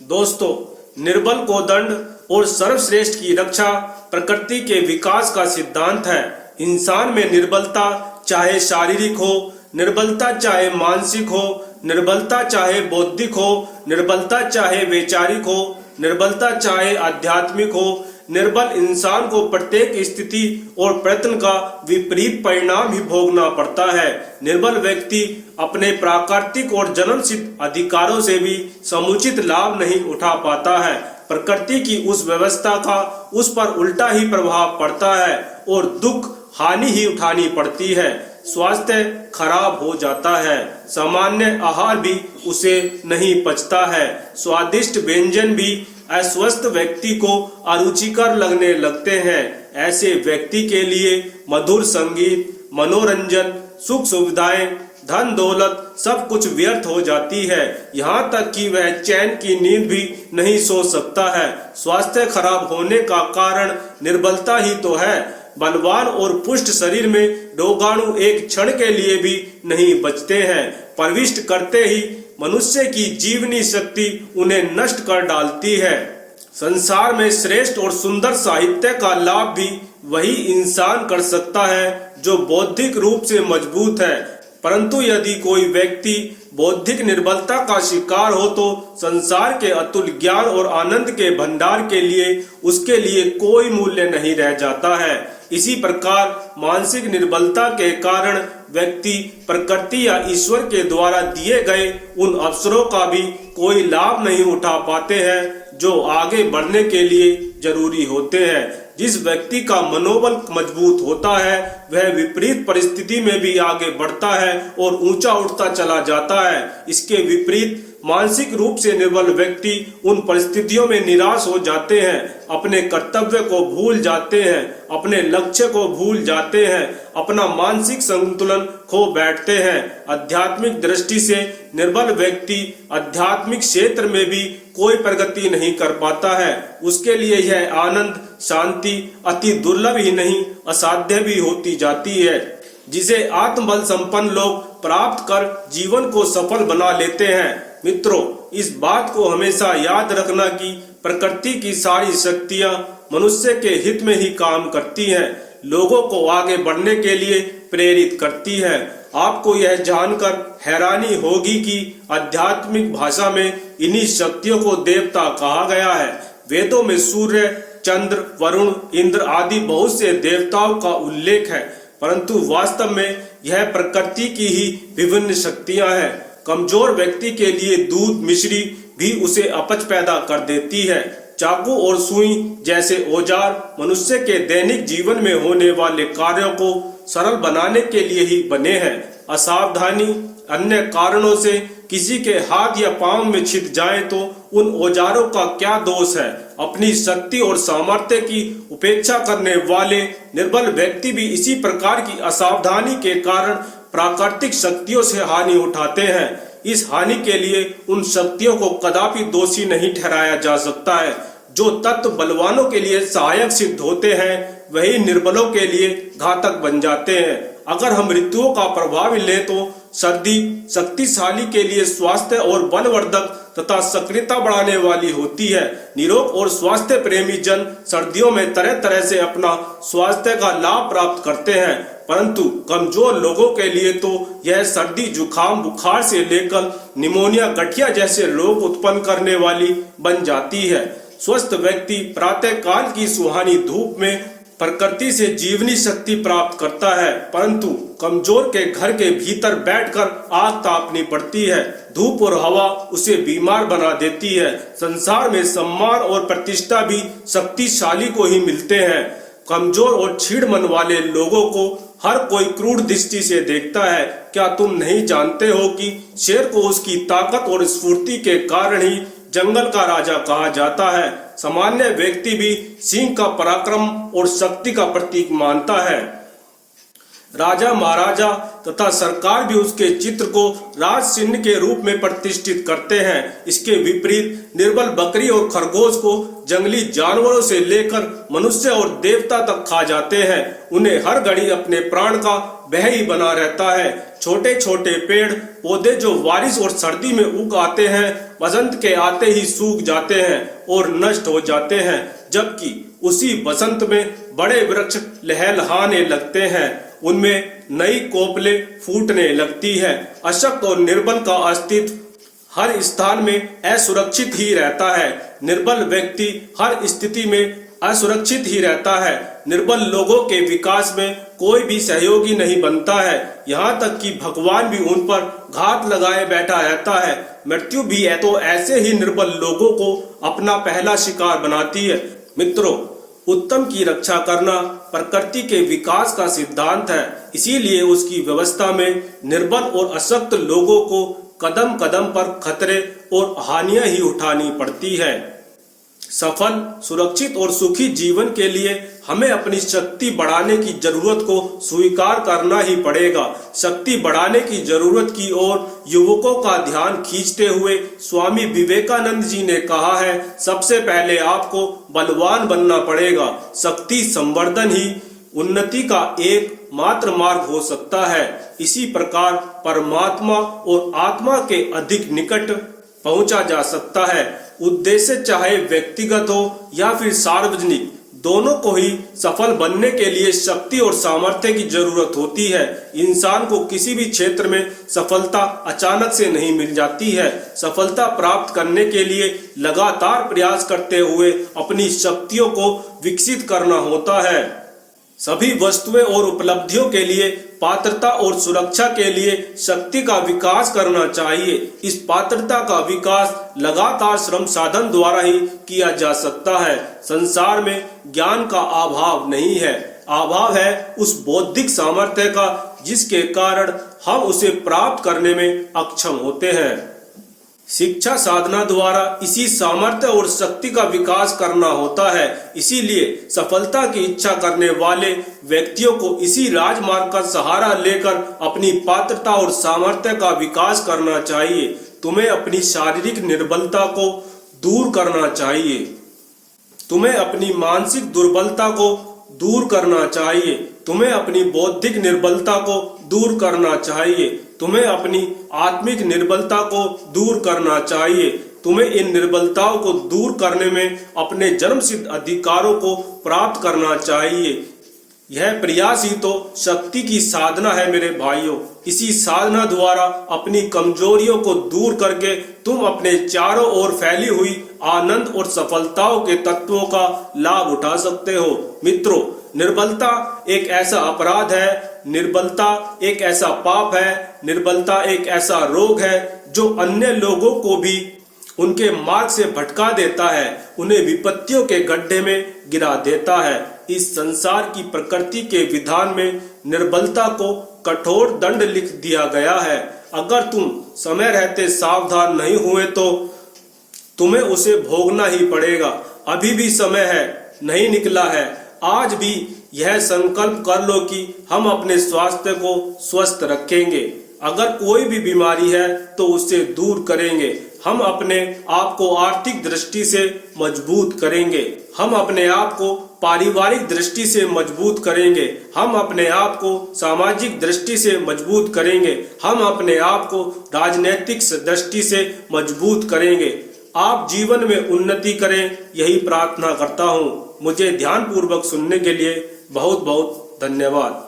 दोस्तों, निर्बल को दंड और सर्वश्रेष्ठ की रक्षा प्रकृति के विकास का सिद्धांत है। इंसान में निर्बलता चाहे शारीरिक हो, निर्बलता चाहे मानसिक हो, निर्बलता चाहे बौद्धिक हो, निर्बलता चाहे वैचारिक हो, निर्बलता चाहे आध्यात्मिक हो, निर्बल इंसान को प्रत्येक स्थिति और प्रयत्न का विपरीत परिणाम ही भोगना पड़ता है। निर्बल व्यक्ति अपने प्राकृतिक और जन्मसिद्ध अधिकारों से भी समुचित लाभ नहीं उठा पाता है। प्रकृति की उस व्यवस्था का उस पर उल्टा ही प्रभाव पड़ता है और दुख हानि ही उठानी पड़ती है। स्वास्थ्य खराब हो जाता है, सामान्य आहार भी उसे नहीं पचता है, स्वादिष्ट व्यंजन भी अस्वस्थ व्यक्ति को अरुचिकर लगने लगते हैं। ऐसे व्यक्ति के लिए मधुर संगीत, मनोरंजन, सुख सुविधाएं, धन दौलत सब कुछ व्यर्थ हो जाती है। यहाँ तक कि वह चैन की नींद भी नहीं सो सकता है। स्वास्थ्य खराब होने का कारण निर्बलता ही तो है। बलवान और पुष्ट शरीर में रोगाणु एक क्षण के लिए भी नहीं बचते हैं। प्रविष्ट करते ही मनुष्य की जीवनी शक्ति उन्हें नष्ट कर डालती है। संसार में श्रेष्ठ और सुंदर साहित्य का लाभ भी वही इंसान कर सकता है जो बौद्धिक रूप से मजबूत है। परंतु यदि कोई व्यक्ति बौद्धिक निर्बलता का शिकार हो तो संसार के अतुल ज्ञान और आनंद के भंडार के लिए उसके लिए कोई मूल्य नहीं रह जाता है। इसी प्रकार मानसिक निर्बलता के कारण व्यक्ति प्रकृति या ईश्वर के द्वारा दिए गए उन अवसरों का भी कोई लाभ नहीं उठा पाते हैं जो आगे बढ़ने के लिए जरूरी होते हैं। जिस व्यक्ति का मनोबल मजबूत होता है वह विपरीत परिस्थिति में भी आगे बढ़ता है और ऊंचा उठता चला जाता है। इसके विपरीत मानसिक रूप से निर्बल व्यक्ति उन परिस्थितियों में निराश हो जाते हैं, अपने कर्तव्य को भूल जाते हैं, अपने लक्ष्य को भूल जाते हैं, अपना मानसिक संतुलन खो बैठते हैं। आध्यात्मिक दृष्टि से निर्बल व्यक्ति आध्यात्मिक क्षेत्र में भी कोई प्रगति नहीं कर पाता है। उसके लिए यह आनंद शांति अति दुर्लभ ही नहीं असाध्य भी होती जाती है, जिसे आत्मबल संपन्न लोग प्राप्त कर जीवन को सफल बना लेते हैं। मित्रों, इस बात को हमेशा याद रखना कि प्रकृति की सारी शक्तियां मनुष्य के हित में ही काम करती हैं, लोगों को आगे बढ़ने के लिए प्रेरित करती है। आपको यह जानकर हैरानी होगी कि आध्यात्मिक भाषा में इन्हीं शक्तियों को देवता कहा गया है। वेदों में सूर्य, चंद्र, वरुण, इंद्र आदि बहुत से देवताओं का उल्लेख है, परंतु वास्तव में यह प्रकृति की ही विभिन्न शक्तियां हैं। कमजोर व्यक्ति के लिए दूध मिश्री भी उसे अपच पैदा कर देती है। चाकू और सुई जैसे औजार मनुष्य के दैनिक जीवन में होने वाले कार्यों को सरल बनाने के लिए ही बने हैं। असावधानी अन्य कारणों से किसी के हाथ या पांव में छिद जाए तो उन औजारों का क्या दोष है। अपनी शक्ति और सामर्थ्य की उपेक्षा करने वाले निर्बल व्यक्ति भी इसी प्रकार की असावधानी के कारण प्राकृतिक शक्तियों से हानि उठाते हैं। इस हानि के लिए उन शक्तियों को कदापि दोषी नहीं ठहराया जा सकता है। जो तत्व बलवानों के लिए सहायक सिद्ध होते हैं वही निर्बलों के लिए घातक बन जाते हैं। अगर हम ऋतुओं का प्रभाव लें तो सर्दी शक्तिशाली के लिए स्वास्थ्य और बलवर्धक तथा सक्रियता बढ़ाने वाली होती है। निरोग और स्वास्थ्य प्रेमी जन सर्दियों में तरह तरह से अपना स्वास्थ्य का लाभ प्राप्त करते हैं, परंतु कमजोर लोगों के लिए तो यह सर्दी जुखाम बुखार से लेकर निमोनिया गठिया जैसे रोग उत्पन्न करने वाली बन जाती है। स्वस्थ व्यक्ति प्रातः काल की सुहानी धूप में प्रकृति से जीवनी शक्ति प्राप्त करता है, परंतु कमजोर के घर के भीतर बैठकर आग तापनी पड़ती है। धूप और हवा उसे बीमार बना देती है। संसार में सम्मान और प्रतिष्ठा भी शक्तिशाली को ही मिलते हैं। कमजोर और क्षीण मन वाले लोगों को हर कोई क्रूर दृष्टि से देखता है। क्या तुम नहीं जानते हो कि शेर को उसकी ताकत और स्फूर्ति के कारण ही जंगल का राजा कहा जाता है। सामान्य व्यक्ति भी सिंह का पराक्रम और शक्ति का प्रतीक मानता है। राजा महाराजा तथा सरकार भी उसके चित्र को राज चिन्ह के रूप में प्रतिष्ठित करते हैं। इसके विपरीत निर्बल बकरी और खरगोश को जंगली जानवरों से लेकर मनुष्य और देवता तक खा जाते हैं। उन्हें हर घड़ी अपने प्राण का वह ही बना रहता है। छोटे छोटे पेड़ पौधे जो बारिश और सर्दी में उग आते हैं, बसंत के आते ही सूख जाते हैं और नष्ट हो जाते हैं, जबकि उसी बसंत में बड़े वृक्ष लहलहाने लगते हैं, उनमें नई कोपले फूटने लगती है। अशक्त और निर्बल का अस्तित्व हर स्थान में असुरक्षित ही रहता है। निर्बल व्यक्ति हर स्थिति में असुरक्षित ही रहता है। निर्बल लोगों के विकास में कोई भी सहयोगी नहीं बनता है, यहाँ तक कि भगवान भी उन पर घात लगाए बैठा रहता है। मृत्यु भी है तो ऐसे ही निर्बल लोगों को अपना पहला शिकार बनाती है। मित्रों, उत्तम की रक्षा करना प्रकृति के विकास का सिद्धांत है, इसीलिए उसकी व्यवस्था में निर्बल और अशक्त लोगों को कदम कदम पर खतरे और हानियां ही उठानी पड़ती है। सफल, सुरक्षित और सुखी जीवन के लिए हमें अपनी शक्ति बढ़ाने की जरूरत को स्वीकार करना ही पड़ेगा। शक्ति बढ़ाने की जरूरत की ओर युवकों का ध्यान खींचते हुए स्वामी विवेकानंद जी ने कहा है, सबसे पहले आपको बलवान बनना पड़ेगा। शक्ति संवर्धन ही उन्नति का एक मात्र मार्ग हो सकता है। इसी प्रकार परमात्मा और आत्मा के अधिक निकट पहुंचा जा सकता है। उद्देश्य चाहे व्यक्तिगत हो या फिर सार्वजनिक, दोनों को ही सफल बनने के लिए शक्ति और सामर्थ्य की जरूरत होती है। इंसान को किसी भी क्षेत्र में सफलता अचानक से नहीं मिल जाती है। सफलता प्राप्त करने के लिए लगातार प्रयास करते हुए अपनी शक्तियों को विकसित करना होता है। सभी वस्तुएं और उपलब्धियों के लिए पात्रता और सुरक्षा के लिए शक्ति का विकास करना चाहिए। इस पात्रता का विकास लगातार श्रम साधन द्वारा ही किया जा सकता है। संसार में ज्ञान का अभाव नहीं है, अभाव है उस बौद्धिक सामर्थ्य का जिसके कारण हम उसे प्राप्त करने में अक्षम होते हैं। शिक्षा साधना द्वारा इसी सामर्थ्य और शक्ति का विकास करना होता है। इसीलिए सफलता की इच्छा करने वाले व्यक्तियों को इसी राजमार्ग का सहारा लेकर अपनी पात्रता और सामर्थ्य का विकास करना चाहिए। तुम्हें अपनी शारीरिक निर्बलता को दूर करना चाहिए, तुम्हें अपनी मानसिक दुर्बलता को दूर करना चाहिए, तुम्हें अपनी बौद्धिक निर्बलता को दूर करना चाहिए, तुम्हें अपनी आत्मिक निर्बलता को दूर करना चाहिए। तुम्हें इन निर्बलताओं को दूर करने में अपने जन्मसिद्ध अधिकारों को प्राप्त करना चाहिए। यह प्रयास ही तो शक्ति की साधना है मेरे भाइयों। इसी साधना द्वारा अपनी कमजोरियों को दूर करके तुम अपने चारों ओर फैली हुई आनंद और सफलताओं के तत्वों का लाभ उठा सकते हो। मित्रों, निर्बलता एक ऐसा अपराध है, निर्बलता एक ऐसा पाप है, निर्बलता एक ऐसा रोग है जो अन्य लोगों को भी उनके मार्ग से भटका देता है, उन्हें विपत्तियों के गड्ढे में गिरा देता है। इस संसार की प्रकृति के विधान में निर्बलता को कठोर दंड लिख दिया गया है। अगर तुम समय रहते सावधान नहीं हुए तो तुम्हें उसे भोगना ही पड़ेगा। अभी भी समय है, नहीं निकला है। आज भी यह संकल्प कर लो कि हम अपने स्वास्थ्य को स्वस्थ रखेंगे। अगर कोई भी बीमारी है तो उससे दूर करेंगे। हम अपने आप को आर्थिक दृष्टि से मजबूत करेंगे, हम अपने आप को पारिवारिक दृष्टि से मजबूत करेंगे, हम अपने आप को सामाजिक दृष्टि से मजबूत करेंगे, हम अपने आप को राजनीतिक दृष्टि से मजबूत करेंगे। आप जीवन में उन्नति करें, यही प्रार्थना करता हूँ। मुझे ध्यान पूर्वक सुनने के लिए बहुत बहुत धन्यवाद।